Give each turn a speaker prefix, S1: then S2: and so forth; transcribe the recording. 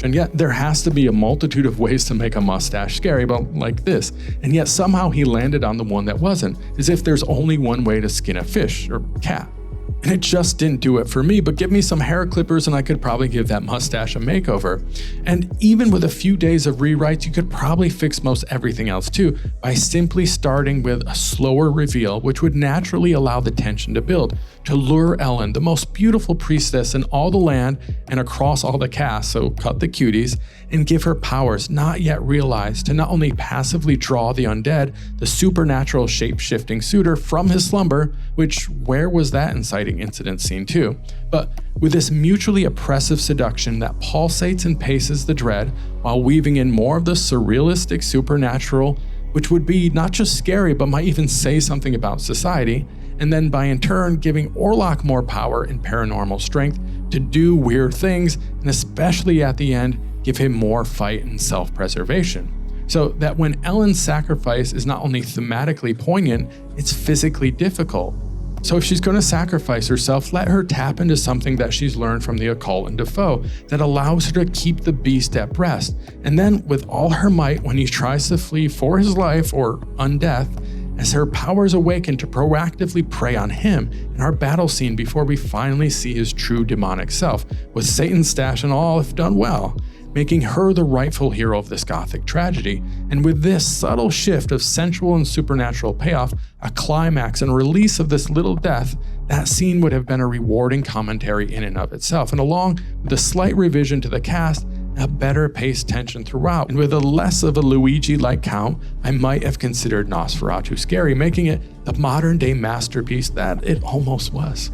S1: And yet there has to be a multitude of ways to make a mustache scary, but like this. And yet somehow he landed on the one that wasn't, as if there's only one way to skin a fish or cat. And it just didn't do it for me, but give me some hair clippers and I could probably give that mustache a makeover. And even with a few days of rewrites, you could probably fix most everything else too, by simply starting with a slower reveal, which would naturally allow the tension to build, to lure Ellen, the most beautiful priestess in all the land and across all the cast, so cut the cuties, and give her powers not yet realized to not only passively draw the undead, the supernatural shape-shifting suitor from his slumber, which where was that inciting incident scene too, but with this mutually oppressive seduction that pulsates and paces the dread while weaving in more of the surrealistic supernatural, which would be not just scary but might even say something about society, and then by in turn giving Orlok more power and paranormal strength to do weird things, and especially at the end, give him more fight and self-preservation. So that when Ellen's sacrifice is not only thematically poignant, it's physically difficult. So if she's going to sacrifice herself, let her tap into something that she's learned from the occult and Dafoe that allows her to keep the beast at rest. And then with all her might, when he tries to flee for his life or undeath, as her powers awaken to proactively prey on him in our battle scene before we finally see his true demonic self, with Satan's stash and all if done well, making her the rightful hero of this gothic tragedy. And with this subtle shift of sensual and supernatural payoff, a climax and release of this little death, that scene would have been a rewarding commentary in and of itself. And along with a slight revision to the cast, a better paced tension throughout. And with a less of a Luigi-like count, I might have considered Nosferatu scary, making it the modern day masterpiece that it almost was.